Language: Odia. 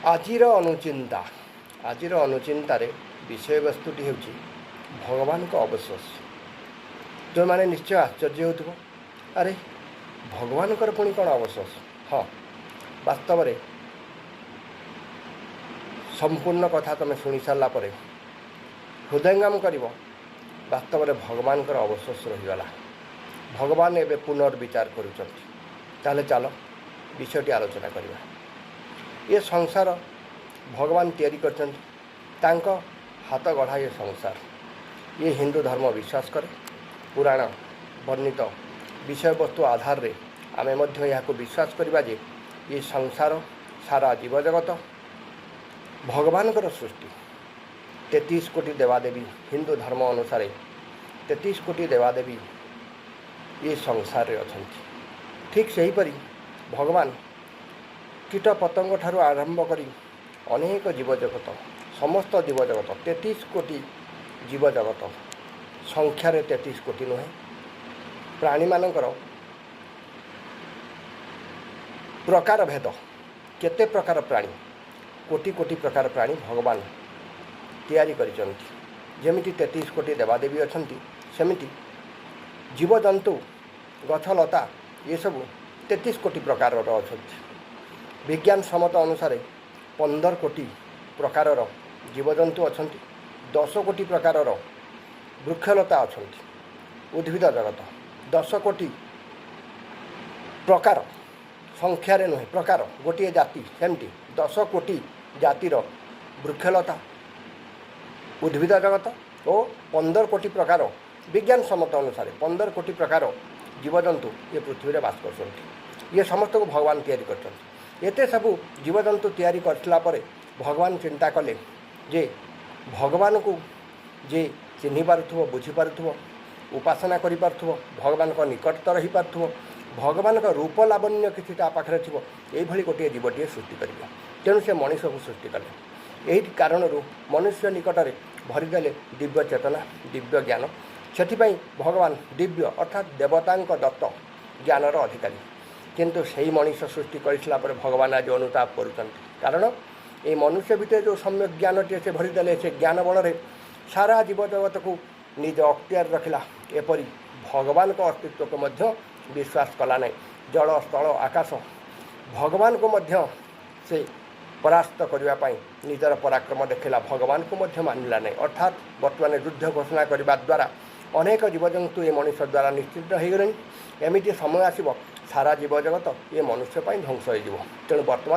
ଆଜିର ଅନୁଚିନ୍ତା ଅନୁଚିନ୍ତାରେ ବିଷୟବସ୍ତୁଟି ହେଉଛି ଭଗବାନଙ୍କ ଅବଶୋଷ। ଯେଉଁମାନେ ନିଶ୍ଚୟ ଆଶ୍ଚର୍ଯ୍ୟ ହେଉଥିବ, ଆରେ ଭଗବାନଙ୍କର ପୁଣି କ'ଣ ଅବଶୋଷ? ହଁ, ବାସ୍ତବରେ ସମ୍ପୂର୍ଣ୍ଣ କଥା ତୁମେ ଶୁଣି ସାରିଲା ପରେ ହୃଦୟଙ୍ଗମ କରିବ, ବାସ୍ତବରେ ଭଗବାନଙ୍କର ଅବଶୋଷ ରହିଗଲା। ଭଗବାନ ଏବେ ପୁନର୍ବିଚାର କରୁଛନ୍ତି। ତାହେଲେ ଚାଲ ବିଷୟଟି ଆଲୋଚନା କରିବା। ଏ ସଂସାର ଭଗବାନ ତିଆରି କରିଛନ୍ତି, ତାଙ୍କ ହାତ ଗଢ଼ା ଏ ସଂସାର। ଇଏ ହିନ୍ଦୁ ଧର୍ମ ବିଶ୍ୱାସ କରେ। ପୁରାଣ ବର୍ଣ୍ଣିତ ବିଷୟବସ୍ତୁ ଆଧାରରେ ଆମେ ମଧ୍ୟ ଏହାକୁ ବିଶ୍ୱାସ କରିବା ଯେ ଏ ସଂସାର ସାରା ଜୀବଜଗତ ଭଗବାନଙ୍କର ସୃଷ୍ଟି। 33 କୋଟି ଦେବାଦେବୀ, ହିନ୍ଦୁ ଧର୍ମ ଅନୁସାରେ 33 କୋଟି ଦେବାଦେବୀ ଏ ସଂସାରରେ ଅଛନ୍ତି। ଠିକ୍ ସେହିପରି ଭଗବାନ କୀଟ ପତଙ୍ଗ ଠାରୁ ଆରମ୍ଭ କରି ଅନେକ ଜୀବଜଗତ, ସମସ୍ତ ଜୀବଜଗତ 33 କୋଟି ଜୀବଜଗତ, ସଂଖ୍ୟାରେ 33 କୋଟି ନୁହେଁ। ପ୍ରାଣୀମାନଙ୍କର ପ୍ରକାର ଭେଦ, କେତେ ପ୍ରକାର ପ୍ରାଣୀ, କୋଟି କୋଟି ପ୍ରକାର ପ୍ରାଣୀ ଭଗବାନ ତିଆରି କରିଛନ୍ତି। ଯେମିତି 33 କୋଟି ଦେବାଦେବୀ ଅଛନ୍ତି, ସେମିତି ଜୀବଜନ୍ତୁ, ଗଛଲତା ଏସବୁ 33 କୋଟି ପ୍ରକାରର ଅଛନ୍ତି। ବିଜ୍ଞାନ ସମ୍ମତ ଅନୁସାରେ 15 କୋଟି ପ୍ରକାରର ଜୀବଜନ୍ତୁ ଅଛନ୍ତି, 10 କୋଟି ପ୍ରକାରର ବୃକ୍ଷଲତା ଅଛନ୍ତି। ଉଦ୍ଭିଦ ଜଗତ 10 କୋଟି ପ୍ରକାର, ସଂଖ୍ୟାରେ ନୁହେଁ ପ୍ରକାର, ଗୋଟିଏ ଜାତି, ସେମିତି 10 କୋଟି ଜାତିର ବୃକ୍ଷଲତା, ଉଦ୍ଭିଦ ଜଗତ ଓ 15 କୋଟି ପ୍ରକାର, ବିଜ୍ଞାନ ସମ୍ମତ ଅନୁସାରେ 15 କୋଟି ପ୍ରକାର ଜୀବଜନ୍ତୁ ଏ ପୃଥିବୀରେ ବାସ କରୁଛନ୍ତି। ଇଏ ସମସ୍ତଙ୍କୁ ଭଗବାନ ତିଆରି କରିଛନ୍ତି। ଏତେ ସବୁ ଜୀବଜନ୍ତୁ ତିଆରି କରିଥିଲା ପରେ ଭଗବାନ ଚିନ୍ତା କଲେ ଯେ ଭଗବାନଙ୍କୁ ଯେ ଚିହ୍ନି ପାରୁଥିବ, ବୁଝିପାରୁଥିବ, ଉପାସନା କରିପାରୁଥିବ, ଭଗବାନଙ୍କ ନିକଟତର ରହିପାରୁଥିବ, ଭଗବାନଙ୍କ ରୂପ ଲାବଣ୍ୟ କିଛି ତା ପାଖରେ ଥିବ, ଏଇଭଳି ଗୋଟିଏ ଜୀବଟିଏ ସୃଷ୍ଟି କରିବେ। ତେଣୁ ସେ ମଣିଷକୁ ସୃଷ୍ଟି କଲେ। ଏହି କାରଣରୁ ମନୁଷ୍ୟ ନିକଟରେ ଭରିଦେଲେ ଦିବ୍ୟ ଚେତନା, ଦିବ୍ୟ ଜ୍ଞାନ। ସେଥିପାଇଁ ଭଗବାନ ଦିବ୍ୟ ଅର୍ଥାତ୍ ଦେବତାଙ୍କ ଦତ୍ତ ଜ୍ଞାନର ଅଧିକାରୀ। କିନ୍ତୁ ସେହି ମଣିଷ ସୃଷ୍ଟି କରିଥିଲା ପରେ ଭଗବାନ ଆଜି ଅନୁତାପ କରୁଛନ୍ତି। କାରଣ এই ମନୁଷ୍ୟ ଭିତରେ ଯେଉଁ ସମ୍ୟକ୍ ଜ୍ଞାନଟିଏ ସେ ଭରିଦେଲେ, ସେ ଜ୍ଞାନ ବଳରେ ସାରା ଜୀବଜଗତକୁ ନିଜ ଅକ୍ତିଆର ରଖିଲା। ଏପରି ଭଗବାନଙ୍କ ଅସ୍ତିତ୍ୱକୁ ମଧ୍ୟ ବିଶ୍ୱାସ କଲା ନାହିଁ। ଜଳ, ସ୍ଥଳ, ଆକାଶ ଭଗବାନଙ୍କୁ ମଧ୍ୟ ସେ ପରାସ୍ତ କରିବା ପାଇଁ ନିଜର ପରାକ୍ରମ ଦେଖାଇଲା, ଭଗବାନଙ୍କୁ ମଧ୍ୟ ମାନିଲା ନାହିଁ। ଅର୍ଥାତ୍ ବର୍ତ୍ତମାନ ଯୁଦ୍ଧ ଘୋଷଣା କରିବା ଦ୍ୱାରା ଅନେକ ଜୀବଜନ୍ତୁ ଏ ମଣିଷ ଦ୍ୱାରା ନିଶ୍ଚିତ ହୋଇଗଲେଣି। ଏମିତି ସମୟ ଆସିବ ସାରା ଜୀବଜଗତ ଏ ମନୁଷ୍ୟ ପାଇଁ ଧ୍ୱଂସ ହୋଇଯିବ। ତେଣୁ ବର୍ତ୍ତମାନ